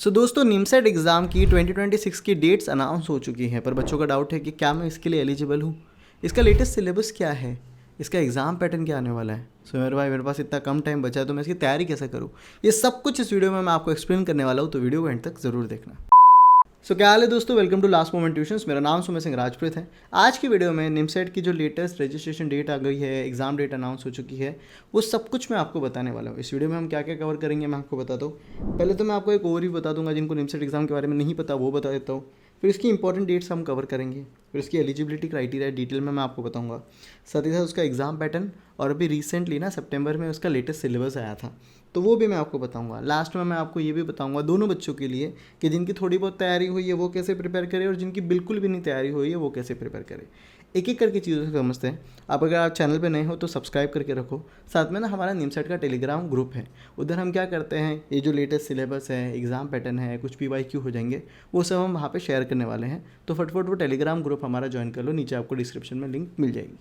दोस्तों निमसेट एग्ज़ाम की 2026 की डेट्स अनाउंस हो चुकी हैं, पर बच्चों का डाउट है कि क्या मैं इसके लिए एलिजिबल हूँ, इसका लेटेस्ट सिलेबस क्या है, इसका एग्ज़ाम पैटर्न क्या आने वाला है। मेरे भाई मेरे पास इतना कम टाइम बचा है तो मैं इसकी तैयारी कैसे करूँ, ये सब कुछ इस वीडियो में मैं आपको एक्सप्लेन करने वाला हूँ, तो वीडियो को एंड तक ज़रूर देखना। क्या हाल है दोस्तों, welcome to last moment tuitions. मेरा नाम सुमेश सिंह राजपूत है। आज की वीडियो में निमसेट की जो लेटेस्ट रजिस्ट्रेशन डेट आ गई है, एग्जाम डेट अनाउंस हो चुकी है, वो सब कुछ मैं आपको बताने वाला हूँ। इस वीडियो में हम क्या क्या कवर करेंगे मैं आपको बताता हूँ। पहले तो मैं आपको एक ओवरव्यू बता दूंगा, जिनको निमसेट एग्जाम के बारे में नहीं पता वो बता देता हूँ। फिर इसकी इंपॉर्टेंट डेट्स हम कवर करेंगे, फिर इसकी एलिजिबिलिटी क्राइटेरिया डिटेल में मैं आपको बताऊंगा, साथ ही साथ उसका एग्ज़ाम पैटर्न, और अभी रिसेंटली ना सितंबर में उसका लेटेस्ट सिलेबस आया था तो वो भी मैं आपको बताऊंगा। लास्ट में मैं आपको ये भी बताऊंगा दोनों बच्चों के लिए कि जिनकी थोड़ी बहुत तैयारी हुई है वो कैसे प्रिपेयर करें, और जिनकी बिल्कुल भी नहीं तैयारी हुई है वो कैसे प्रिपेयर करें। एक एक करके चीज़ों से समझते हैं। अगर आप चैनल पे नए हो तो सब्सक्राइब करके रखो। साथ में ना हमारा निमसेट का टेलीग्राम ग्रुप है, उधर हम क्या करते हैं, ये जो लेटेस्ट सिलेबस है, एग्ज़ाम पैटर्न है, कुछ PYQ हो जाएंगे, वो सब हम वहाँ पे शेयर करने वाले हैं। तो फटफट वो टेलीग्राम ग्रुप हमारा ज्वाइन कर लो, नीचे आपको डिस्क्रिप्शन में लिंक मिल जाएगी।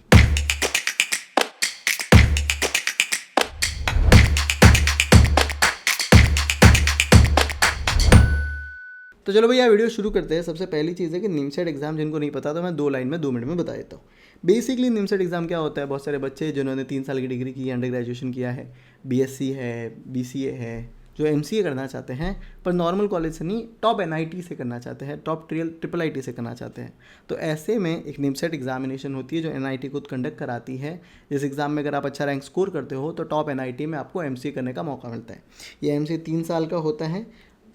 तो चलो भैया वीडियो शुरू करते हैं। सबसे पहली चीज़ है कि निमसेट एग्जाम जिनको नहीं पता तो मैं 2 लाइन में 2 मिनट में बता देता हूँ। बेसिकली निमसेट एग्जाम क्या होता है, बहुत सारे बच्चे जिन्होंने 3 साल की डिग्री की है, अंडर ग्रेजुएशन किया है, BSc है, BCA है, जो MCA करना चाहते हैं पर नॉर्मल कॉलेज से नहीं, टॉप NIT से करना चाहते हैं, टॉप ट्रिपल IT से करना चाहते हैं, तो ऐसे में एक निमसेट एग्जामिनेशन होती है जो NIT खुद कंडक्ट कराती है। जिस एग्ज़ाम में अगर आप अच्छा रैंक स्कोर करते हो तो टॉप NIT में आपको MCA करने का मौका मिलता है। ये MCA 3 साल का होता है,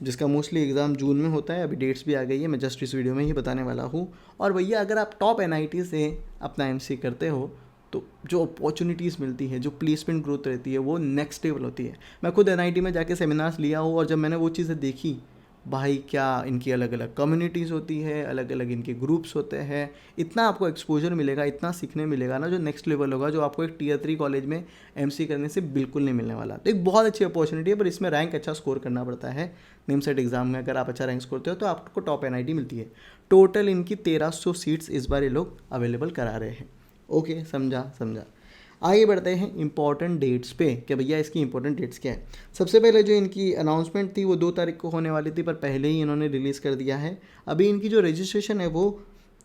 जिसका मोस्टली एग्ज़ाम जून में होता है। अभी डेट्स भी आ गई है, मैं जस्ट इस वीडियो में ही बताने वाला हूँ। और भैया अगर आप टॉप NIT से अपना MCA करते हो तो जो अपॉर्चुनिटीज़ मिलती है, जो प्लेसमेंट ग्रोथ रहती है, वो नेक्स्ट लेवल होती है। मैं खुद NIT में जाके सेमिनार्स लिया हूँ, और जब मैंने वो चीज़ें देखी, भाई क्या इनकी अलग अलग कम्युनिटीज़ होती है, अलग अलग इनके ग्रुप्स होते हैं, इतना आपको एक्सपोजर मिलेगा, इतना सीखने मिलेगा ना, जो नेक्स्ट लेवल होगा, जो आपको एक Tier 3 कॉलेज में MCA करने से बिल्कुल नहीं मिलने वाला। तो एक बहुत अच्छी अपॉर्चुनिटी है, पर इसमें रैंक अच्छा स्कोर करना पड़ता है। निमसेट एग्जाम में अगर आप अच्छा रैंक स्कोर करते हो तो आपको टॉप NIT मिलती है। टोटल इनकी 1300 सीट्स इस बार ये लोग अवेलेबल करा रहे हैं। ओके, समझा। आगे बढ़ते हैं इंपॉर्टेंट डेट्स पे कि भैया इसकी इंपॉर्टेंट डेट्स क्या है। सबसे पहले जो इनकी अनाउंसमेंट थी वो 2 तारीख को होने वाली थी, पर पहले ही इन्होंने रिलीज़ कर दिया है। अभी इनकी जो रजिस्ट्रेशन है वो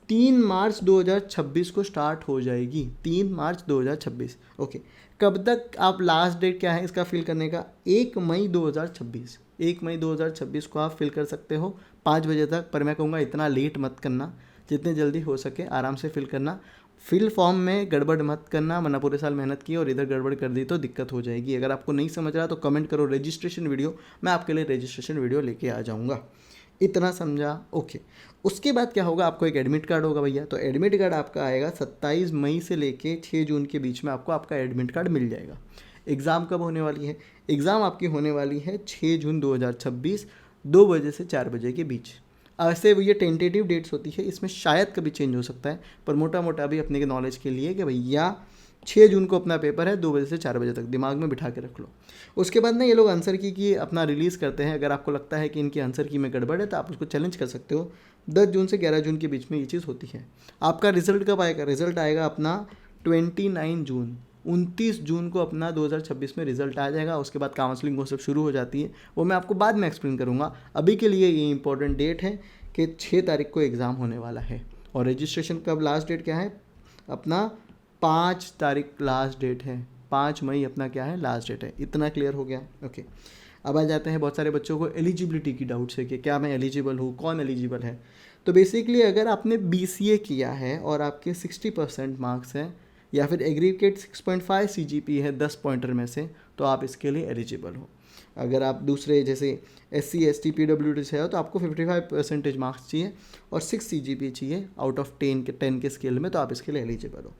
3 मार्च 2026 को स्टार्ट हो जाएगी। 3 मार्च 2026। ओके, कब तक आप, लास्ट डेट क्या है इसका फिल करने का, 1 मई 2026। 1 मई 2026 को आप फिल कर सकते हो 5 बजे तक, पर मैं कहूँगा इतना लेट मत करना, जितने जल्दी हो सके आराम से फिल करना। फिल फॉर्म में गड़बड़ मत करना, वरना पूरे साल मेहनत की और इधर गड़बड़ कर दी तो दिक्कत हो जाएगी। अगर आपको नहीं समझ रहा तो कमेंट करो रजिस्ट्रेशन वीडियो, मैं आपके लिए रजिस्ट्रेशन वीडियो लेके आ जाऊँगा। इतना समझा? ओके। उसके बाद क्या होगा, आपको एक एडमिट कार्ड होगा भैया। तो एडमिट कार्ड आपका आएगा 27 मई से लेके 6 जून के बीच में आपको आपका एडमिट कार्ड मिल जाएगा। एग्ज़ाम कब होने वाली है? एग्ज़ाम आपकी होने वाली है 6 जून 2026, 2 बजे से 4 बजे के बीच। ऐसे ये टेंटेटिव डेट्स होती है, इसमें शायद कभी चेंज हो सकता है, पर मोटा मोटा अभी अपने के नॉलेज के लिए कि भैया 6 जून को अपना पेपर है, 2 बजे से 4 बजे तक, दिमाग में बिठा के रख लो। उसके बाद ना ये लोग आंसर की अपना रिलीज़ करते हैं। अगर आपको लगता है कि इनकी आंसर की में गड़बड़ है तो आप उसको चैलेंज कर सकते हो। 10 जून से 11 जून के बीच में ये चीज़ होती है। आपका रिजल्ट कब आएगा? रिजल्ट आएगा अपना 29 जून, 29 जून को अपना 2026 में रिजल्ट आ जाएगा। उसके बाद काउंसलिंग वो सब शुरू हो जाती है, वो मैं आपको बाद में एक्सप्लेन करूँगा। अभी के लिए ये इंपॉर्टेंट डेट है कि 6 तारीख को एग्ज़ाम होने वाला है। और रजिस्ट्रेशन कब, लास्ट डेट क्या है अपना, 5 तारीख लास्ट डेट है। 5 मई अपना क्या है, लास्ट डेट है। इतना क्लियर हो गया? ओके। अब आ जाते हैं, बहुत सारे बच्चों को एलिजिबिलिटी की डाउट्स है कि क्या मैं एलिजिबल हूँ, कौन एलिजिबल है। तो बेसिकली अगर आपने BCA किया है और आपके 60% मार्क्स हैं, या फिर एग्रीगेट 6.5 CGP है 10 पॉइंटर में से, तो आप इसके लिए एलिजिबल हो। अगर आप दूसरे जैसे SC ST PWD से हो तो आपको 55% मार्क्स चाहिए और 6 CGP चाहिए आउट ऑफ 10 के स्केल में, तो आप इसके लिए एलिजिबल हो।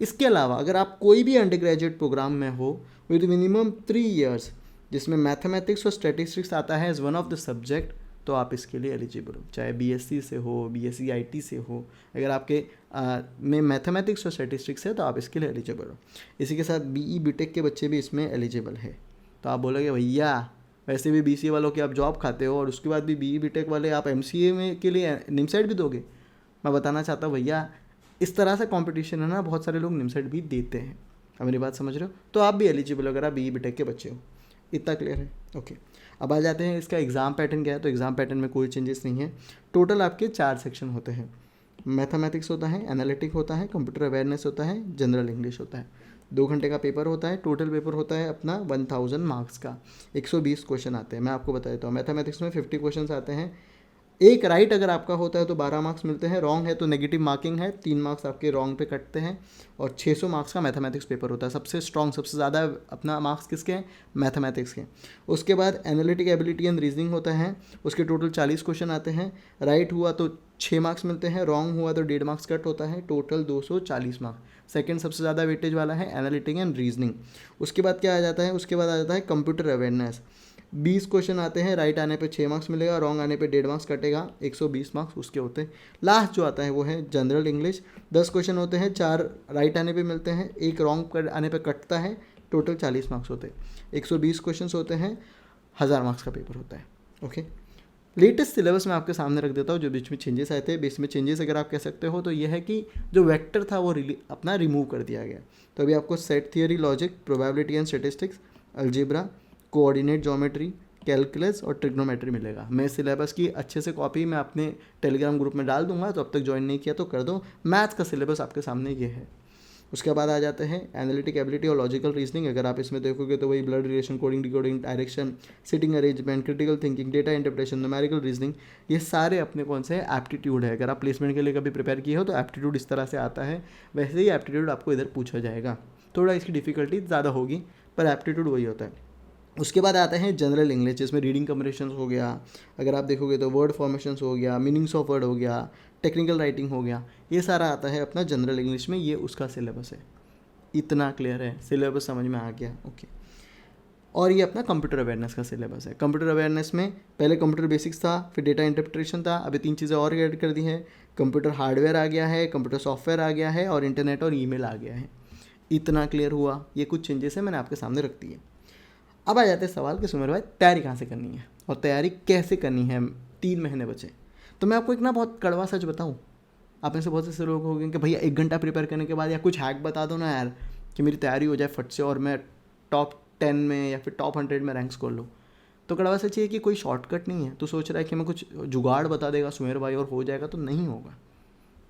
इसके अलावा अगर आप कोई भी अंडर ग्रेजुएट प्रोग्राम में हो विद मिनिमम 3 इयर्स, जिसमें मैथमेटिक्स और स्टैटिस्टिक्स आता है as one of the subject, तो आप इसके लिए एलिजिबल हो। चाहे BSc से हो, BSc IT से हो, अगर आपके में मैथमेटिक्स और स्टैटिस्टिक्स है तो आप इसके लिए एलिजिबल हो। इसी के साथ BE BTech के बच्चे भी इसमें एलिजिबल है। तो आप बोलोगे भैया वैसे भी BCA वालों की आप जॉब खाते हो और उसके बाद भी BE BTech वाले आप MCA में के लिए निमसेट भी दोगे। मैं बताना चाहता हूँ भैया, इस तरह से कंपटीशन है ना, बहुत सारे लोग निमसेट भी देते हैं। अब मेरी बात समझ रहे हो? तो आप भी एलिजिबल हो अगर आप BE BTech के बच्चे हो। इतना क्लियर है? ओके। अब आ जाते हैं इसका एग्ज़ाम पैटर्न क्या है। तो एग्ज़ाम पैटर्न में कोई चेंजेस नहीं है। टोटल आपके 4 सेक्शन होते हैं। मैथमेटिक्स होता है, एनालिटिक होता है, कंप्यूटर अवेयरनेस होता है, जनरल इंग्लिश होता है। 2 घंटे का पेपर होता है। टोटल पेपर होता है अपना 1000 मार्क्स का। 120 क्वेश्चन आते हैं। मैं आपको बता देता हूँ, मैथमेटिक्स में 50 क्वेश्चन आते हैं। एक राइट अगर आपका होता है तो 12 मार्क्स मिलते हैं, रॉन्ग है तो नेगेटिव मार्किंग है, 3 मार्क्स आपके रॉन्ग पे कटते हैं। और 600 मार्क्स का मैथमेटिक्स पेपर होता है। सबसे स्ट्रॉन्ग, सबसे ज़्यादा अपना मार्क्स किसके हैं? मैथमेटिक्स के। उसके बाद एनालिटिक एबिलिटी एंड रीजनिंग होता है, उसके टोटल 40 क्वेश्चन आते हैं। राइट हुआ तो 6 मार्क्स मिलते हैं, रॉन्ग हुआ तो 1.5 मार्क्स कट होता है, टोटल 240 मार्क्स। सेकंड सबसे ज़्यादा वेटेज वाला है एनालिटिक एंड रीजनिंग। उसके बाद क्या आ जाता है? उसके बाद आ जाता है कंप्यूटर अवेयरनेस। 20 क्वेश्चन आते हैं। राइट आने पे 6 मार्क्स मिलेगा, रॉन्ग आने पे 1.5 मार्क्स कटेगा, 120 मार्क्स उसके होते हैं। लास्ट जो आता है वो है जनरल इंग्लिश। 10 क्वेश्चन होते हैं, 4 राइट आने पे मिलते हैं, 1 रॉन्ग आने पे कटता है, टोटल 40 मार्क्स होते हैं। 120 क्वेश्चन होते हैं, 1000 मार्क्स का पेपर होता है। ओके, लेटेस्ट सिलेबस मैं आपके सामने रख देता हूँ, जो बीच में चेंजेस आए थे। बीच में चेंजेस अगर आप कह सकते हो तो यह है कि जो वेक्टर था वो अपना रिमूव कर दिया गया। तो अभी आपको set theory, logic, probability and statistics, algebra, coordinate geometry, calculus और ट्रिग्नोमेट्री मिलेगा। मैं सिलेबस की अच्छे से कॉपी मैं अपने टेलीग्राम ग्रुप में डाल दूंगा, तो अब तक ज्वाइन नहीं किया तो कर दो। मैथ्स का सिलेबस आपके सामने ये है। उसके बाद आ जाते हैं एनालिटिक एबिलिटी और लॉजिकल रीजनिंग। अगर आप इसमें देखोगे तो वही blood relation, coding, decoding, direction, sitting arrangement, critical thinking, data interpretation, numerical reasoning, ये सारे अपने कौन से एप्टीट्यूड है। अगर आप प्लेसमेंट के लिए कभी प्रिपेयर किए हो तो एप्टीट्यूड इस तरह से आता है, वैसे ही एप्टीट्यूड आपको इधर पूछा जाएगा। थोड़ा इसकी डिफिकल्टी ज़्यादा होगी पर एप्टीट्यूड वही होता है। उसके बाद आते हैं जनरल इंग्लिश, जिसमें रीडिंग कम्प्रिहेंशन हो गया, अगर आप देखोगे तो वर्ड फॉर्मेशंस हो गया, मीनिंग्स ऑफ वर्ड हो गया, टेक्निकल राइटिंग हो गया, ये सारा आता है अपना जनरल इंग्लिश में। ये उसका सिलेबस है। इतना क्लियर है? सिलेबस समझ में आ गया? ओके। और ये अपना कंप्यूटर अवेयरनेस का सिलेबस है। कंप्यूटर अवेयरनेस में पहले कंप्यूटर बेसिक्स था, फिर डेटा इंटरप्रिटेशन था, अभी 3 चीज़ें और ऐड कर दी हैं। कंप्यूटर हार्डवेयर आ गया है, कंप्यूटर सॉफ्टवेयर आ गया है और इंटरनेट और ईमेल आ गया है। इतना क्लियर हुआ? ये कुछ चेंजेस है, मैंने आपके सामने रख दिए। अब आ जाते हैं सवाल कि सुमेर भाई तैयारी कहाँ से करनी है और तैयारी कैसे करनी है। 3 महीने बचे। तो मैं आपको एक ना बहुत कड़वा सच बताऊँ, आप में से बहुत से लोग होंगे कि भैया 1 घंटा प्रिपेयर करने के बाद या कुछ हैक बता दो ना यार कि मेरी तैयारी हो जाए फट से और मैं टॉप 10 में या फिर टॉप 100 में रैंक्स कर लूँ। तो कड़वा सच ये कि कोई शॉर्टकट नहीं है। तो सोच रहा है कि मैं कुछ जुगाड़ बता देगा सुमेर भाई और हो जाएगा, तो नहीं होगा।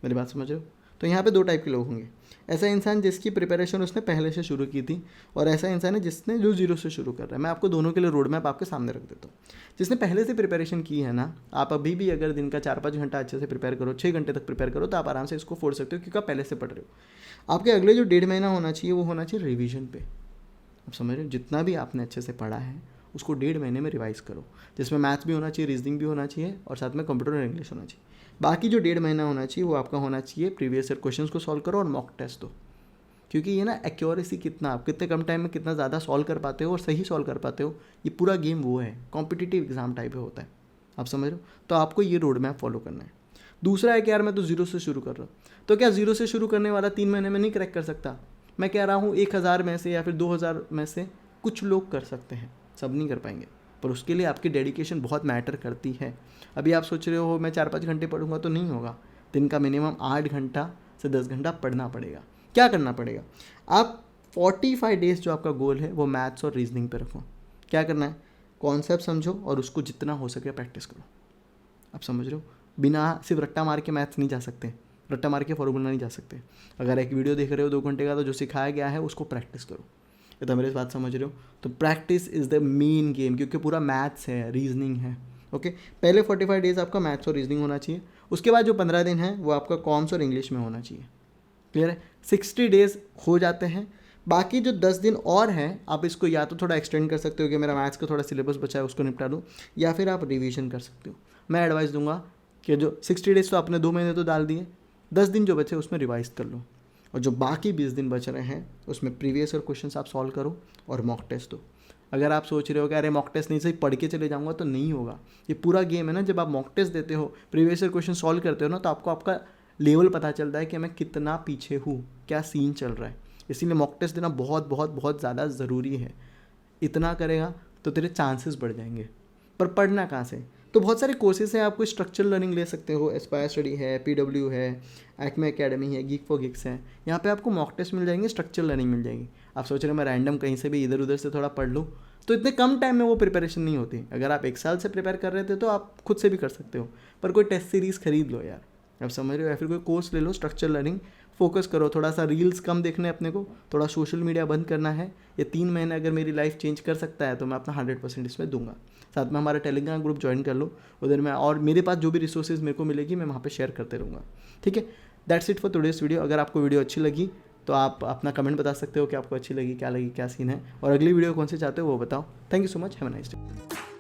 मेरी बात समझ रहे हो? तो यहाँ पे 2 टाइप के लोग होंगे। ऐसा इंसान जिसकी प्रिपरेशन उसने पहले से शुरू की थी, और ऐसा इंसान है जिसने जो 0 से शुरू कर रहा है। मैं आपको दोनों के लिए रोड मैप आपके सामने रख देता हूँ। जिसने पहले से प्रिपरेशन की है ना, आप अभी भी अगर दिन का 4-5 घंटा अच्छे से प्रिपेयर करो, 6 घंटे तक प्रिपेयर करो, तो आप आराम से इसको फोड़ सकते हो, क्योंकि आप पहले से पढ़ रहे हो। आपके अगले जो 1.5 महीना होना चाहिए वो होना चाहिए रिविजन पे। आप समझ रहे हो? जितना भी आपने अच्छे से पढ़ा है उसको 1.5 महीने में रिवाइज करो, जिसमें मैथ्स भी होना चाहिए, रीजनिंग भी होना चाहिए और साथ में कंप्यूटर और इंग्लिश होना चाहिए। बाकी जो 1.5 महीना होना चाहिए वो आपका होना चाहिए प्रीवियस ईयर क्वेश्चंस को सॉल्व करो और मॉक टेस्ट दो। क्योंकि ये ना एक्यूरेसी कितना, आप कितने कम टाइम में कितना ज़्यादा सॉल्व कर पाते हो और सही सॉल्व कर पाते हो, ये पूरा गेम वो है। कॉम्पिटिटिव एग्जाम टाइप में होता है। आप समझ रहे हो? तो आपको ये रोड मैप फॉलो करना है। दूसरा है कि यार मैं तो 0 से शुरू कर रहा हूँ, तो क्या 0 से शुरू करने वाला 3 महीने में नहीं क्रैक कर सकता? मैं कह रहा हूँ 1000 में से या फिर 2000 में से कुछ लोग कर सकते हैं, सब नहीं कर पाएंगे। पर उसके लिए आपकी डेडिकेशन बहुत मैटर करती है। अभी आप सोच रहे हो मैं 4-5 घंटे पढ़ूंगा, तो नहीं होगा। दिन का मिनिमम 8 घंटा से 10 घंटा पढ़ना पड़ेगा। क्या करना पड़ेगा? आप 45 डेज जो आपका गोल है वो मैथ्स और रीजनिंग पे रखो। क्या करना है? कॉन्सेप्ट समझो और उसको जितना हो सके प्रैक्टिस करो। आप समझ रहे हो? बिना सिर्फ रट्टा मार के मैथ्स नहीं जा सकते, रट्टा मार के फॉर्मूला नहीं जा सकते। अगर एक वीडियो देख रहे हो 2 घंटे का, तो जो सिखाया गया है उसको प्रैक्टिस करो। ये तो मेरी बात समझ रहे हो? तो practice is the main game, क्योंकि पूरा मैथ्स है, रीजनिंग है। ओके, पहले 45 डेज आपका मैथ्स और रीजनिंग होना चाहिए। उसके बाद जो 15 दिन है वो आपका कॉम्स और इंग्लिश में होना चाहिए। क्लियर है? 60 डेज हो जाते हैं। बाकी जो 10 दिन और हैं, आप इसको या तो थोड़ा एक्सटेंड कर सकते हो कि मेरा मैथ्स का थोड़ा सिलेबस बचा है उसको निपटा दूँ, या फिर आप रिवीजन कर सकते हो। मैं एडवाइस दूंगा कि जो 60 डेज तो आपने 2 महीने तो डाल दिए, 10 दिन जो बचे उसमें रिवाइज कर लो, और जो बाकी 20 दिन बच रहे हैं उसमें प्रीवियस ईयर क्वेश्चंस आप सॉल्व करो और मॉक टेस्ट दो। अगर आप सोच रहे हो कि अरे मॉक टेस्ट नहीं, सही पढ़ के चले जाऊंगा, तो नहीं होगा। ये पूरा गेम है ना, जब आप मॉक टेस्ट देते हो, प्रीवियस ईयर क्वेश्चन सॉल्व करते हो ना, तो आपको आपका लेवल पता चलता है कि मैं कितना पीछे हूँ, क्या सीन चल रहा है। इसीलिए मॉक टेस्ट देना बहुत बहुत बहुत ज़्यादा ज़रूरी है। इतना करेगा तो तेरे चांसेस बढ़ जाएंगे। पर पढ़ना कहाँ से? तो बहुत सारे कोर्सेज हैं, आपको स्ट्रक्चरल लर्निंग ले सकते हो, एस्पायर स्टडी है, PW है, एक्मे एकेडमी है, गीक फॉर गिक्स है। यहाँ पे आपको मॉक टेस्ट मिल जाएंगे, स्ट्रक्चरल लर्निंग मिल जाएगी। आप सोच रहे हो मैं रैंडम कहीं से भी इधर उधर से थोड़ा पढ़ लूँ, तो इतने कम टाइम में वो प्रिपरेशन नहीं होती। अगर आप 1 साल से प्रिपेयर कर रहे थे तो आप खुद से भी कर सकते हो, पर कोई टेस्ट सीरीज़ खरीद लो यार, आप समझ रहे हो, या फिर कोई कोर्स ले लो, स्ट्रक्चर लर्निंग फोकस करो, थोड़ा सा रील्स कम देखने अपने को, थोड़ा सोशल मीडिया बंद करना है। ये 3 महीने अगर मेरी लाइफ चेंज कर सकता है तो मैं अपना 100% इसमें दूंगा। साथ में हमारा टेलीग्राम ग्रुप ज्वाइन कर लो, उधर मैं और मेरे पास जो भी रिसोर्सेज मेरे को मिलेगी मैं वहाँ पे शेयर करते रहूँगा। ठीक है, that's it for today's video. अगर आपको वीडियो अच्छी लगी तो आप अपना कमेंट बता सकते हो कि आपको अच्छी लगी, क्या सीन है, और अगली वीडियो कौन सी चाहते हो वो बताओ। Thank you so much, have a nice day.